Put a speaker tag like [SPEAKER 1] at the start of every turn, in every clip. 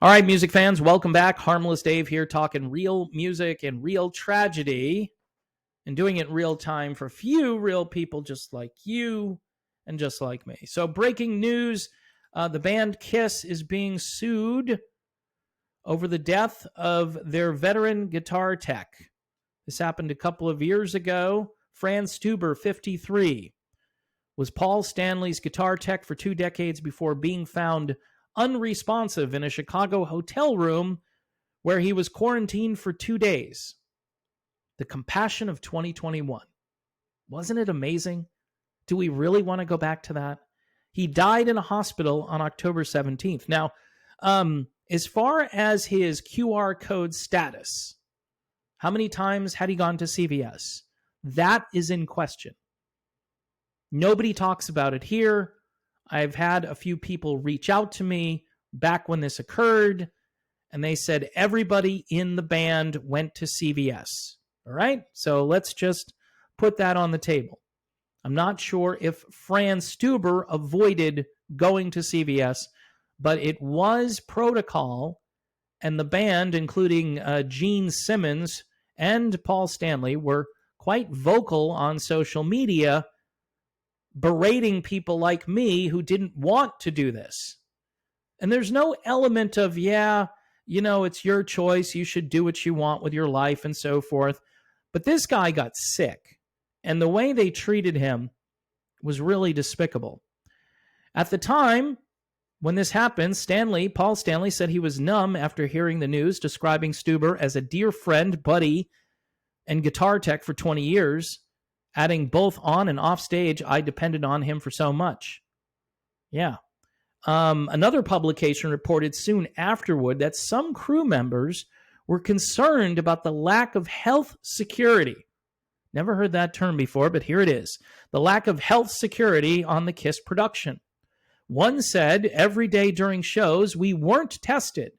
[SPEAKER 1] All right, music fans, welcome back. Harmless Dave here, talking real music and real tragedy and doing it in real time for few real people just like you and just like me. So breaking news, the band Kiss is being sued over the death of their veteran guitar tech. This happened a couple of years ago. Franz Stuber, 53, was Paul Stanley's guitar tech for 2 decades before being found unresponsive in a Chicago hotel room where he was quarantined for 2 days. The compassion of 2021. Wasn't it amazing? Do we really want to go back to that? He died in a hospital on October 17th. Now, as far as his QR code status, how many times had he gone to CVS? That is in question. Nobody talks about it here. I've had a few people reach out to me back when this occurred, and they said everybody in the band went to CVS. All right? So let's just put that on the table. I'm not sure if Franz Stuber avoided going to CVS, but it was protocol, and the band, including Gene Simmons and Paul Stanley, were quite vocal on social media berating people like me who didn't want to do this. And there's no element of, it's your choice. You should do what you want with your life and so forth. But this guy got sick, and the way they treated him was really despicable. At the time when this happened, Paul Stanley said he was numb after hearing the news, describing Stuber as a dear friend, buddy, and guitar tech for 20 years. Adding both on and off stage, I depended on him for so much. Yeah. Another publication reported soon afterward that some crew members were concerned about the lack of health security. Never heard that term before, but here it is. The lack of health security on the Kiss production. One said, every day during shows, we weren't tested.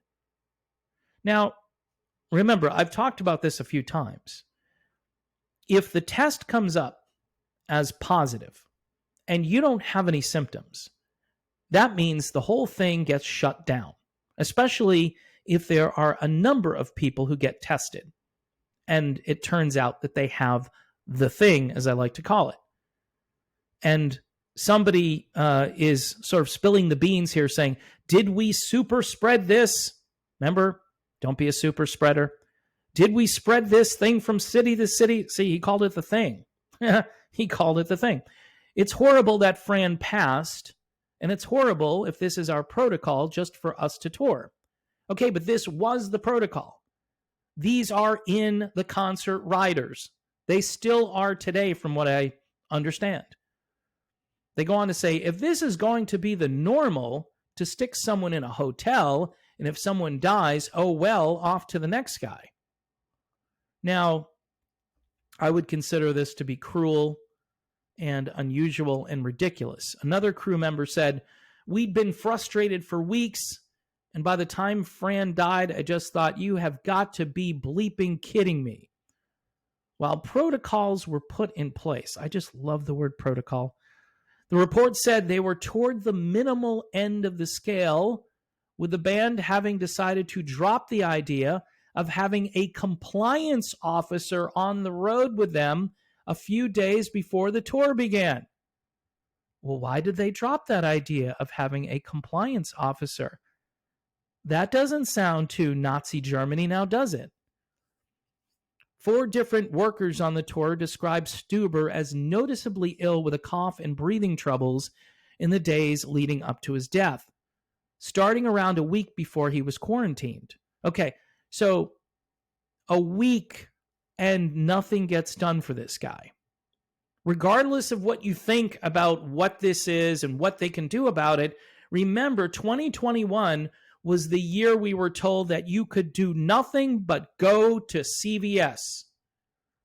[SPEAKER 1] Now, remember, I've talked about this a few times. If the test comes up as positive and you don't have any symptoms, that means the whole thing gets shut down, especially if there are a number of people who get tested and it turns out that they have the thing, as I like to call it. And somebody is sort of spilling the beans here saying, did we super spread this? Remember, don't be a super spreader. Did we spread this thing from city to city? See, he called it the thing. He called it the thing. It's horrible that Fran passed, and it's horrible if this is our protocol just for us to tour. Okay, but this was the protocol. These are in the concert riders. They still are today, from what I understand. They go on to say, if this is going to be the normal to stick someone in a hotel, and if someone dies, oh well, off to the next guy. Now, I would consider this to be cruel and unusual and ridiculous. Another crew member said, we'd been frustrated for weeks, and by the time Fran died, I just thought, you have got to be bleeping kidding me. While protocols were put in place, I just love the word protocol. The report said they were toward the minimal end of the scale, with the band having decided to drop the idea of having a compliance officer on the road with them a few days before the tour began. Well, why did they drop that idea of having a compliance officer? That doesn't sound too Nazi Germany now, does it? 4 different workers on the tour described Stuber as noticeably ill with a cough and breathing troubles in the days leading up to his death, starting around a week before he was quarantined. Okay, so a week and nothing gets done for this guy. Regardless of what you think about what this is and what they can do about it, remember 2021 was the year we were told that you could do nothing but go to CVS.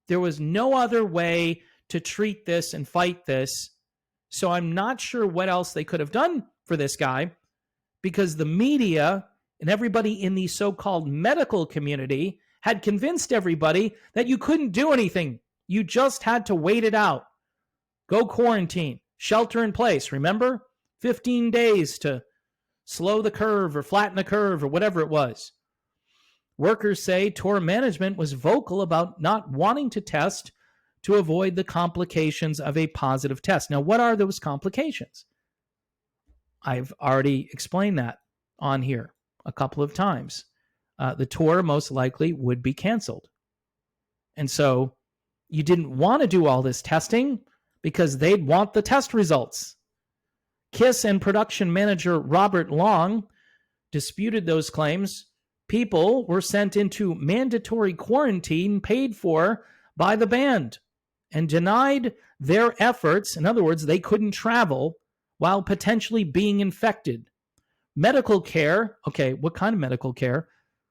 [SPEAKER 1] There was no other way to treat this and fight this. So I'm not sure what else they could have done for this guy, because the media and everybody in the so-called medical community had convinced everybody that you couldn't do anything. You just had to wait it out. Go quarantine, shelter in place. Remember? 15 days to slow the curve or flatten the curve or whatever it was. Workers say tour management was vocal about not wanting to test to avoid the complications of a positive test. Now, what are those complications? I've already explained that on here a couple of times. The tour most likely would be canceled. And so you didn't want to do all this testing because they'd want the test results. KISS and production manager Robert Long disputed those claims. People were sent into mandatory quarantine paid for by the band and denied their efforts. In other words, they couldn't travel while potentially being infected. Medical care, okay, what kind of medical care,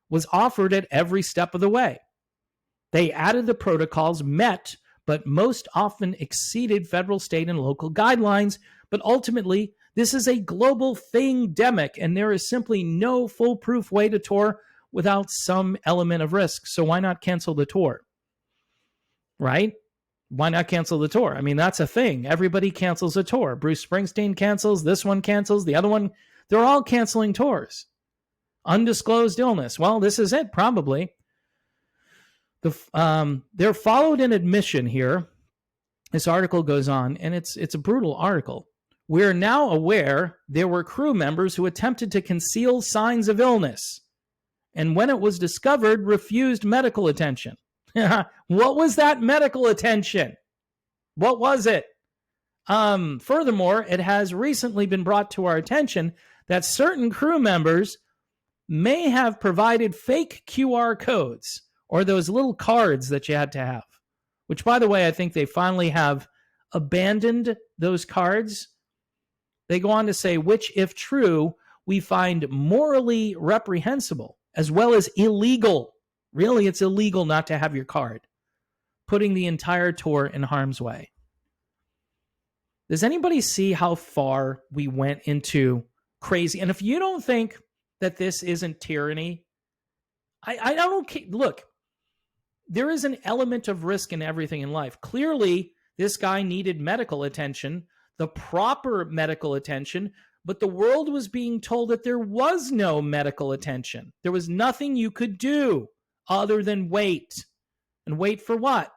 [SPEAKER 1] was offered at every step of the way. They added the protocols, met, but most often exceeded federal, state, and local guidelines. But ultimately, this is a global thing-demic, and there is simply no foolproof way to tour without some element of risk. So why not cancel the tour? Right? Why not cancel the tour? I mean, that's a thing. Everybody cancels a tour. Bruce Springsteen cancels, this one cancels, the other one. They're all canceling tours. Undisclosed illness. Well, this is it, probably. There followed an admission here. This article goes on, and it's a brutal article. We're now aware there were crew members who attempted to conceal signs of illness, and when it was discovered, refused medical attention. What was that medical attention? What was it? Furthermore, it has recently been brought to our attention that certain crew members may have provided fake QR codes or those little cards that you had to have, which, by the way, I think they finally have abandoned those cards. They go on to say, which, if true, we find morally reprehensible as well as illegal. Really, it's illegal not to have your card, putting the entire tour in harm's way. Does anybody see how far we went into crazy? And if you don't think that this isn't tyranny, I don't care. Look, there is an element of risk in everything in life. Clearly, this guy needed medical attention, the proper medical attention, but the world was being told that there was no medical attention. There was nothing you could do other than wait. And wait for what?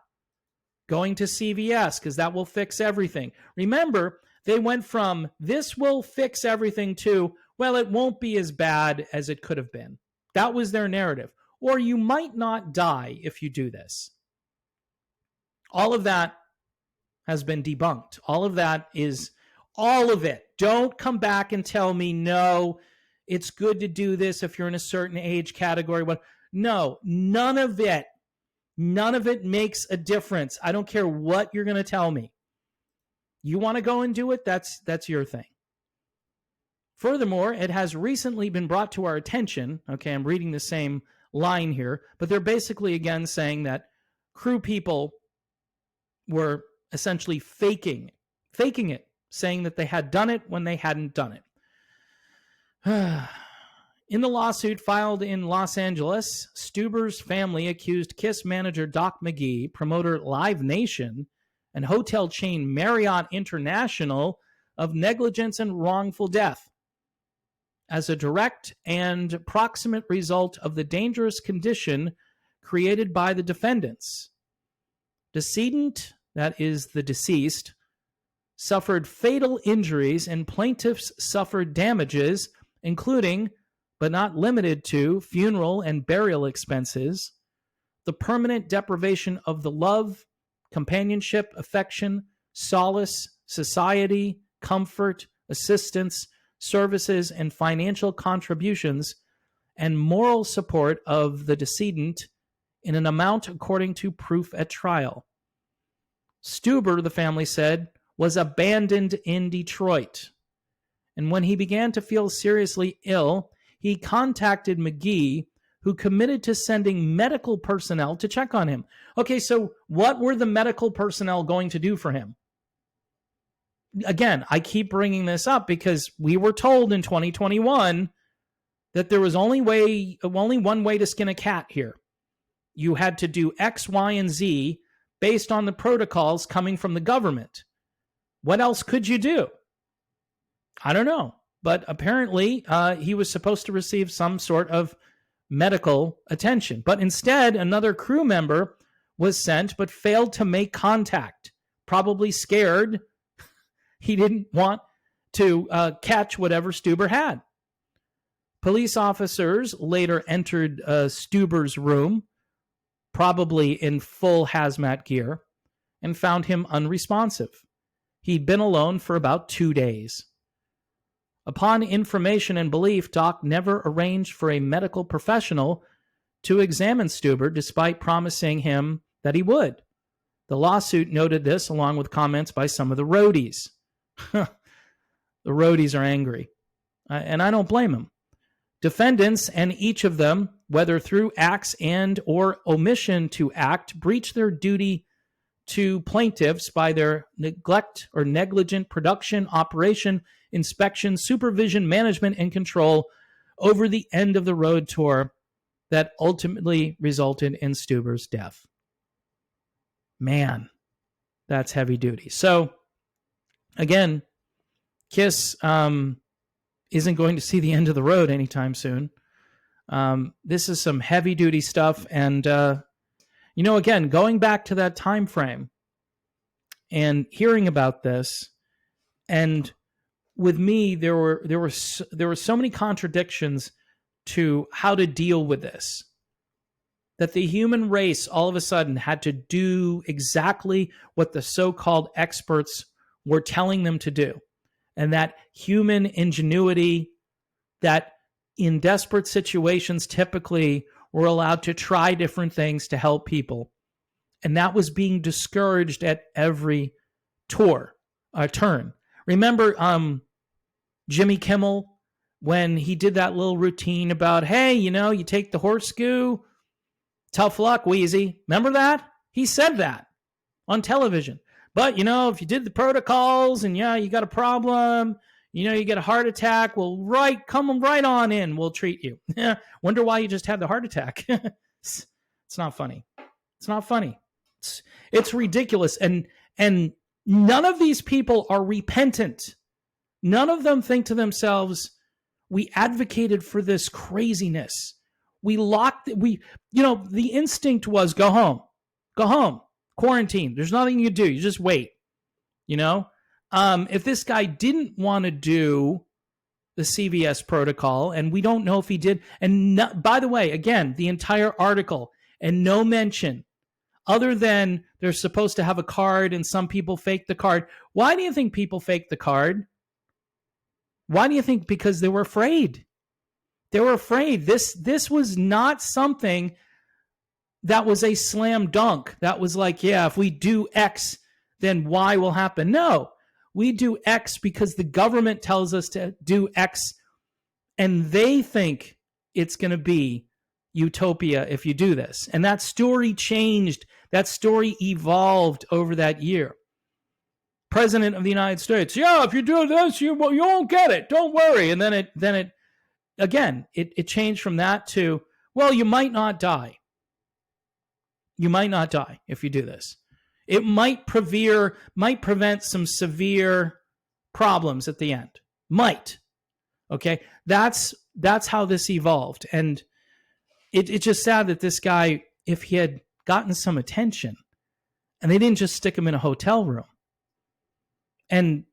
[SPEAKER 1] Going to CVS, because that will fix everything. Remember, they went from this will fix everything to, well, it won't be as bad as it could have been. That was their narrative. Or you might not die if you do this. All of that has been debunked. All of that is all of it. Don't come back and tell me, no, it's good to do this if you're in a certain age category. No, none of it. None of it makes a difference. I don't care what you're going to tell me. You want to go and do it? That's your thing. Furthermore, it has recently been brought to our attention. Okay, I'm reading the same line here, but they're basically again saying that crew people were essentially faking it, saying that they had done it when they hadn't done it. In the lawsuit filed in Los Angeles, Stuber's family accused KISS manager Doc McGee, promoter Live Nation, and hotel chain Marriott International of negligence and wrongful death as a direct and proximate result of the dangerous condition created by the defendants. Decedent, that is the deceased, suffered fatal injuries and plaintiffs suffered damages, including but not limited to funeral and burial expenses, the permanent deprivation of the love, companionship, affection, solace, society, comfort, assistance, services, and financial contributions, and moral support of the decedent in an amount according to proof at trial. Stuber, the family said, was abandoned in Detroit. And when he began to feel seriously ill, he contacted McGee, who committed to sending medical personnel to check on him. Okay, so what were the medical personnel going to do for him? Again, I keep bringing this up because we were told in 2021 that there was only one way to skin a cat here. You had to do X, Y, and Z based on the protocols coming from the government. What else could you do? I don't know. but apparently he was supposed to receive some sort of medical attention. But instead, another crew member was sent but failed to make contact, probably scared. He didn't want to catch whatever Stuber had. Police officers later entered Stuber's room, probably in full hazmat gear, and found him unresponsive. He'd been alone for about 2 days. Upon information and belief, Doc never arranged for a medical professional to examine Stuber, despite promising him that he would. The lawsuit noted this, along with comments by some of the roadies. The roadies are angry, and I don't blame them. Defendants, and each of them, whether through acts and or omission to act, breached their duty to plaintiffs by their neglect or negligent production, operation, inspection, supervision, management, and control over the end of the road tour that ultimately resulted in Stuber's death. Man, that's heavy duty. So, again, Kiss isn't going to see the end of the road anytime soon. This is some heavy duty stuff. And, again, going back to that time frame and hearing about this, and with me, there were so many contradictions to how to deal with this, that the human race all of a sudden had to do exactly what the so-called experts were telling them to do. And that human ingenuity, that in desperate situations typically were allowed to try different things to help people. And that was being discouraged at every turn. Remember Jimmy Kimmel, when he did that little routine about, hey, you take the horse goo, tough luck, Wheezy. Remember that? He said that on television. But, if you did the protocols and, you got a problem, you get a heart attack, well, come right on in. We'll treat you. Wonder why you just had the heart attack. It's not funny. It's not funny. It's ridiculous. And none of these people are repentant. None of them think to themselves, we advocated for this craziness. The instinct was go home, quarantine. There's nothing you do. You just wait. If this guy didn't want to do the CVS protocol, and we don't know if he did, and by the way, again, the entire article, and no mention, other than they're supposed to have a card and some people fake the card. Why do you think people fake the card? Why do you think? Because they were afraid. They were afraid. This was not something that was a slam dunk. That was like, yeah, if we do X, then Y will happen. No, we do X because the government tells us to do X, and they think it's going to be utopia if you do this. And that story changed. That story evolved over that year. President of the United States, yeah, if you do this, you won't get it. Don't worry. And then it changed from that to, well, you might not die. You might not die if you do this. It might prevent some severe problems at the end. Might. Okay? That's how this evolved. And it's just sad that this guy, if he had gotten some attention, and they didn't just stick him in a hotel room, and,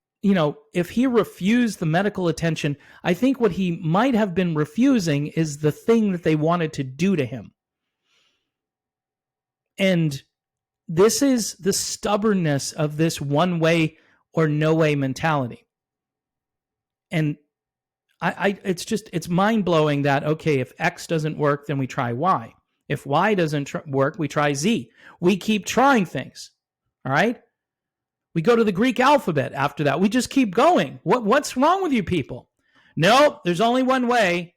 [SPEAKER 1] if he refused the medical attention, I think what he might have been refusing is the thing that they wanted to do to him. And this is the stubbornness of this one way or no way mentality. And it's mind blowing that, okay, if X doesn't work, then we try Y. If Y doesn't work, we try Z. We keep trying things. All right. We go to the Greek alphabet after that. We just keep going. What's wrong with you people? No, there's only one way.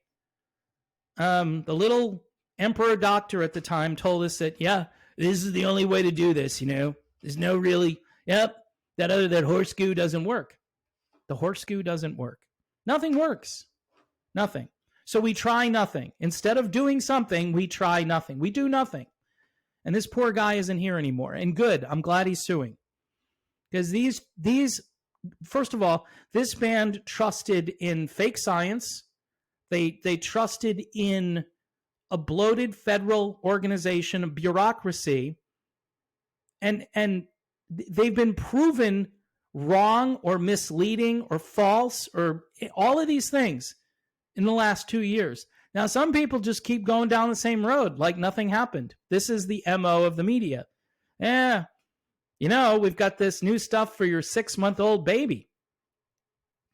[SPEAKER 1] The little emperor doctor at the time told us that, yeah, this is the only way to do this, There's no really, that horse goo doesn't work. The horse goo doesn't work. Nothing works. Nothing. So we try nothing. Instead of doing something, we try nothing. We do nothing. And this poor guy isn't here anymore. And good, I'm glad he's suing. Because these first of all, this band trusted in fake science. They trusted in a bloated federal organization, a bureaucracy, and they've been proven wrong or misleading or false or all of these things in the last 2 years. Now, some people just keep going down the same road like nothing happened. This is the MO of the media. We've got this new stuff for your 6-month-old baby.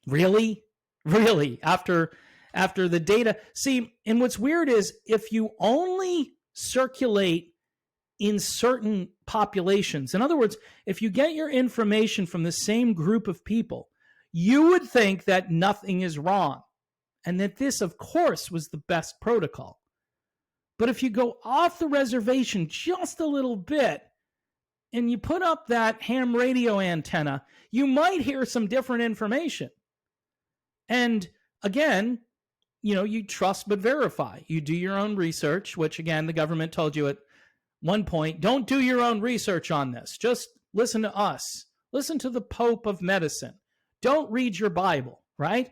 [SPEAKER 1] Really? Really? After the data. See, and what's weird is if you only circulate in certain populations, in other words, if you get your information from the same group of people, you would think that nothing is wrong and that this, of course, was the best protocol. But if you go off the reservation just a little bit and you put up that ham radio antenna, you might hear some different information. And again, you trust but verify. You do your own research, which again, the government told you at one point, don't do your own research on this. Just listen to us. Listen to the Pope of medicine. Don't read your Bible, right?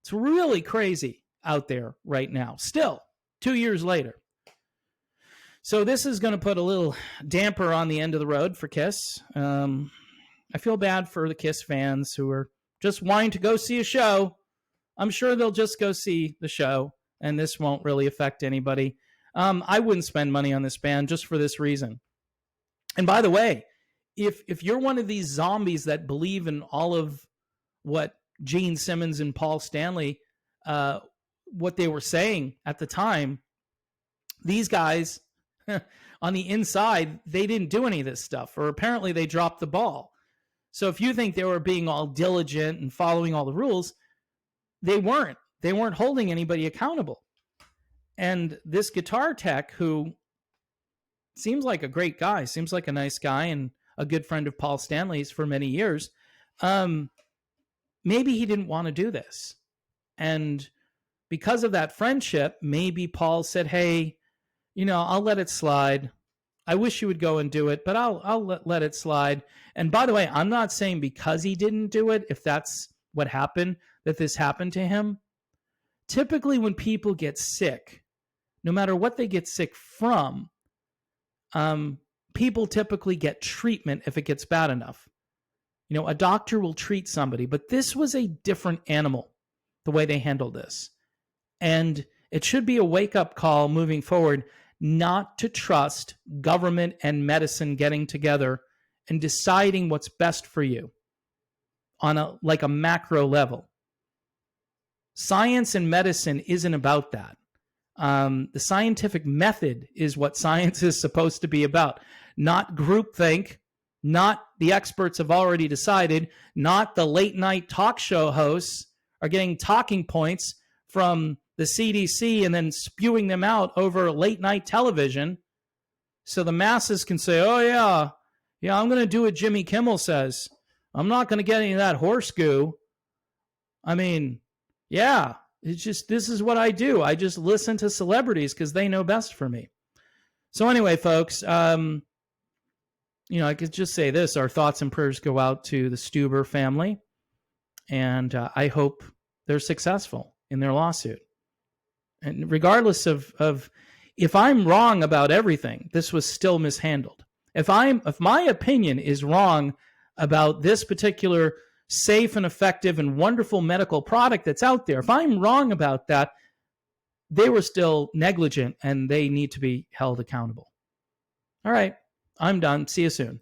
[SPEAKER 1] It's really crazy out there right now, still, 2 years later. So this is going to put a little damper on the end of the road for KISS. I feel bad for the KISS fans who are just wanting to go see a show. I'm sure they'll just go see the show, and this won't really affect anybody. I wouldn't spend money on this band just for this reason. And by the way, if you're one of these zombies that believe in all of what Gene Simmons and Paul Stanley, what they were saying at the time, these guys on the inside, they didn't do any of this stuff, or apparently they dropped the ball. So if you think they were being all diligent and following all the rules, they weren't. They weren't holding anybody accountable. And this guitar tech, who seems like a great guy, seems like a nice guy and a good friend of Paul Stanley's for many years, maybe he didn't want to do this. And because of that friendship, maybe Paul said, hey, I'll let it slide. I wish you would go and do it, but I'll let it slide. And by the way, I'm not saying because he didn't do it, if that's what happened, that this happened to him. Typically when people get sick, no matter what they get sick from, people typically get treatment if it gets bad enough. A doctor will treat somebody, but this was a different animal, the way they handled this. And it should be a wake-up call moving forward not to trust government and medicine getting together and deciding what's best for you on a macro level. Science and medicine isn't about that. The scientific method is what science is supposed to be about, not groupthink, not the experts have already decided, not the late night talk show hosts are getting talking points from the CDC and then spewing them out over late night television so the masses can say, oh yeah, I'm going to do what Jimmy Kimmel says. I'm not going to get any of that horse goo. I mean, yeah, it's just, this is what I do. I just listen to celebrities because they know best for me. So anyway, folks, I could just say this. Our thoughts and prayers go out to the Stuber family. And I hope they're successful in their lawsuit. And regardless of if I'm wrong about everything, this was still mishandled. If my opinion is wrong about this particular safe and effective and wonderful medical product that's out there, if I'm wrong about that, they were still negligent and they need to be held accountable. All right, I'm done. See you soon.